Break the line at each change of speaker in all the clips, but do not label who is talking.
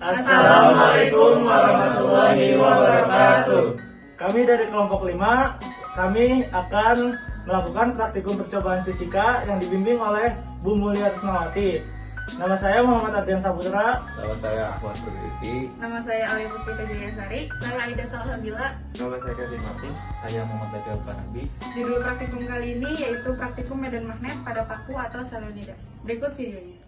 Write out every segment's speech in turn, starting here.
Assalamualaikum warahmatullahi wabarakatuh.
Kami dari kelompok 5, kami akan melakukan praktikum percobaan fisika yang dibimbing oleh Bu Mulia Rusmawati. Nama saya Muhammad Ardian Saputra.
Nama saya Ahmad Purwiti.
Nama saya Alia Puspita Jayasari. Saya Aida Salsabila.
Nama saya Kevin Martin. Saya Muhammad Badal Panabi.
Judul praktikum kali ini yaitu praktikum medan magnet pada paku atau selonida. Berikut videonya.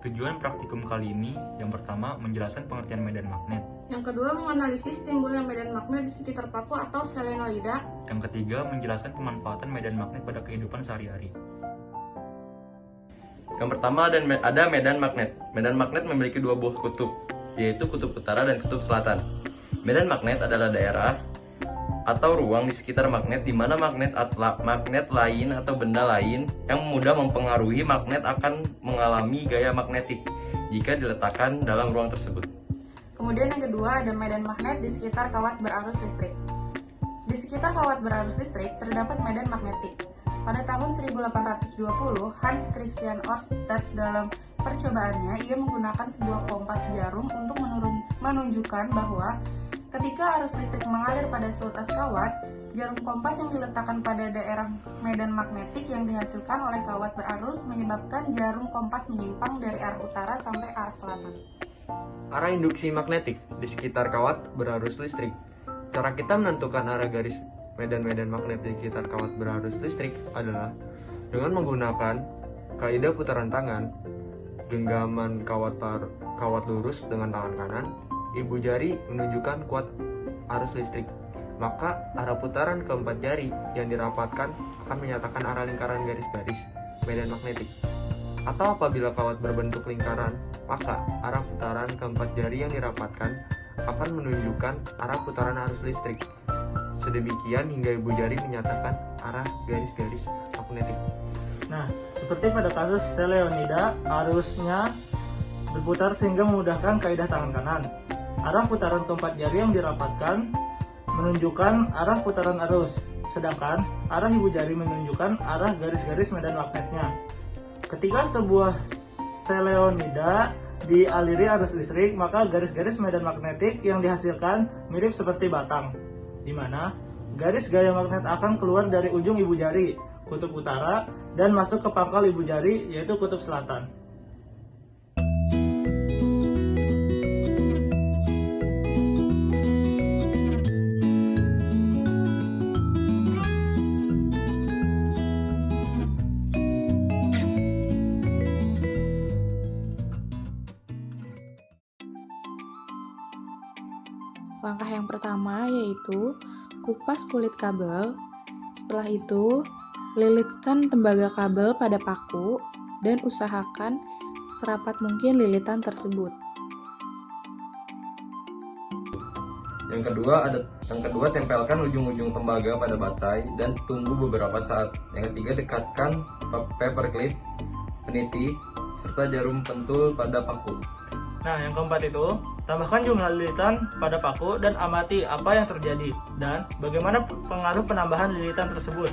Tujuan praktikum kali ini yang pertama menjelaskan pengertian medan magnet.
Yang kedua menganalisis timbulnya medan magnet di sekitar paku atau selenoida.
Yang ketiga menjelaskan pemanfaatan medan magnet pada kehidupan sehari-hari.
Yang pertama ada medan magnet. Medan magnet memiliki dua buah kutub, yaitu kutub utara dan kutub selatan. Medan magnet adalah daerah atau ruang di sekitar magnet di mana magnet lain atau benda lain yang mudah mempengaruhi magnet akan mengalami gaya magnetik jika diletakkan dalam ruang tersebut.
Kemudian yang kedua ada medan magnet di sekitar kawat berarus listrik. Di sekitar kawat berarus listrik terdapat medan magnetik. Pada tahun 1820, Hans Christian Ørsted dalam percobaannya ia menggunakan sebuah kompas jarum untuk menunjukkan bahwa ketika arus listrik mengalir pada seutas kawat, jarum kompas yang diletakkan pada daerah medan magnetik yang dihasilkan oleh kawat berarus menyebabkan jarum kompas menyimpang dari arah utara sampai arah selatan.
Arah induksi magnetik di sekitar kawat berarus listrik. Cara kita menentukan arah garis medan-medan magnet di sekitar kawat berarus listrik adalah dengan menggunakan kaidah putaran tangan, genggaman kawat lurus dengan tangan kanan, ibu jari menunjukkan kuat arus listrik. Maka arah putaran keempat jari yang dirapatkan akan menyatakan arah lingkaran garis-garis medan magnetik. Atau apabila kawat berbentuk lingkaran, maka arah putaran keempat jari yang dirapatkan akan menunjukkan arah putaran arus listrik. Sedemikian hingga ibu jari menyatakan arah garis-garis magnetik.
Nah, seperti pada kasus selenoida, arusnya berputar sehingga memudahkan kaidah tangan kanan. Arah putaran keempat jari yang dirapatkan menunjukkan arah putaran arus, sedangkan arah ibu jari menunjukkan arah garis-garis medan magnetnya. Ketika sebuah selenoida dialiri arus listrik, maka garis-garis medan magnetik yang dihasilkan mirip seperti batang, di mana garis gaya magnet akan keluar dari ujung ibu jari, kutub utara, dan masuk ke pangkal ibu jari, yaitu kutub selatan.
Langkah yang pertama yaitu kupas kulit kabel. Setelah itu, lilitkan tembaga kabel pada paku dan usahakan serapat mungkin lilitan tersebut.
Yang kedua tempelkan ujung-ujung tembaga pada baterai dan tunggu beberapa saat. Yang ketiga dekatkan paperclip, peniti, serta jarum pentul pada paku.
Nah, yang keempat itu, tambahkan jumlah lilitan pada paku dan amati apa yang terjadi dan bagaimana pengaruh penambahan lilitan tersebut.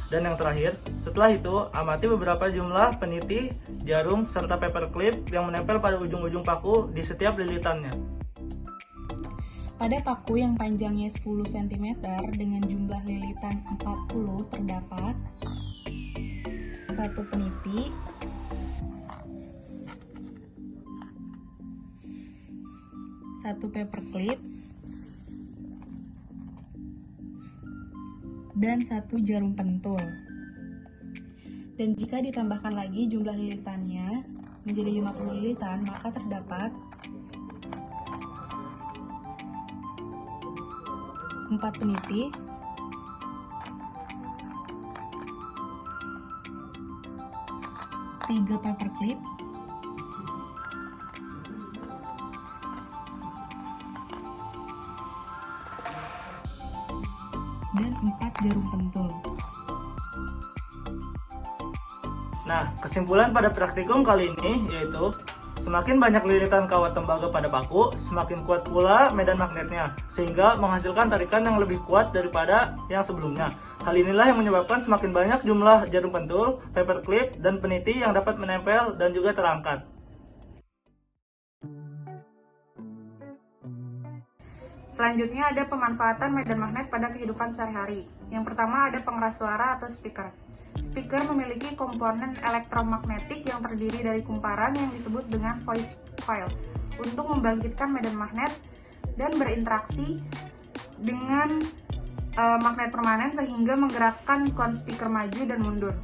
Dan yang terakhir, setelah itu, amati beberapa jumlah peniti, jarum, serta paperclip yang menempel pada ujung-ujung paku di setiap lilitannya.
Pada paku yang panjangnya 10 cm dengan jumlah lilitan 40 terdapat 1 peniti, 1 paperclip, dan 1 jarum pentul. Dan jika ditambahkan lagi jumlah lilitannya menjadi 50 lilitan, maka terdapat 4 peniti, 3 paperclip, dan 4 jarum pentul.
Nah, kesimpulan pada praktikum kali ini yaitu semakin banyak lilitan kawat tembaga pada paku, semakin kuat pula medan magnetnya, sehingga menghasilkan tarikan yang lebih kuat daripada yang sebelumnya. Hal inilah yang menyebabkan semakin banyak jumlah jarum pentul, paperclip, dan peniti yang dapat menempel dan juga terangkat.
Selanjutnya ada pemanfaatan medan magnet pada kehidupan sehari-hari. Yang pertama ada pengeras suara atau speaker. Speaker memiliki komponen elektromagnetik yang terdiri dari kumparan yang disebut dengan voice coil untuk membangkitkan medan magnet dan berinteraksi dengan magnet permanen sehingga menggerakkan ikon speaker maju dan mundur.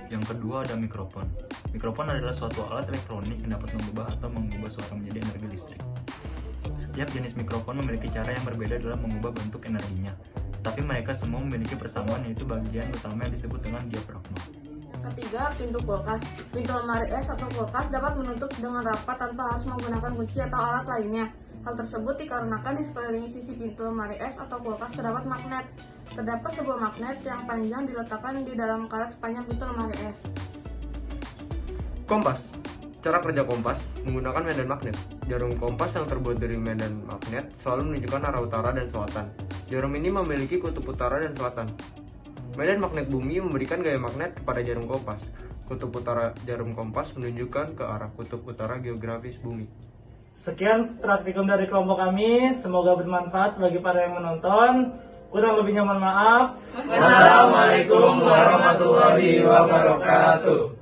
Yang kedua ada mikrofon. Mikrofon adalah suatu alat elektronik yang dapat mengubah suara menjadi energi listrik. Setiap jenis mikrofon memiliki cara yang berbeda dalam mengubah bentuk energinya, tapi mereka semua memiliki persamaan, yaitu bagian utama yang disebut dengan diafragma.
Yang ketiga, pintu kulkas. Pintu lemari es atau kulkas dapat menutup dengan rapat tanpa harus menggunakan kunci atau alat lainnya. Hal tersebut dikarenakan di sekeliling sisi pintu lemari es atau kulkas terdapat magnet. Terdapat sebuah magnet yang panjang diletakkan di dalam karet sepanjang pintu lemari es.
Kompas. Cara kerja kompas menggunakan medan magnet. Jarum kompas yang terbuat dari medan magnet selalu menunjukkan arah utara dan selatan. Jarum ini memiliki kutub utara dan selatan. Medan magnet bumi memberikan gaya magnet kepada jarum kompas. Kutub utara jarum kompas menunjukkan ke arah kutub utara geografis bumi.
Sekian praktikum dari kelompok kami, semoga bermanfaat bagi para yang menonton. Kurang lebihnya mohon maaf.
Wassalamualaikum warahmatullahi wabarakatuh.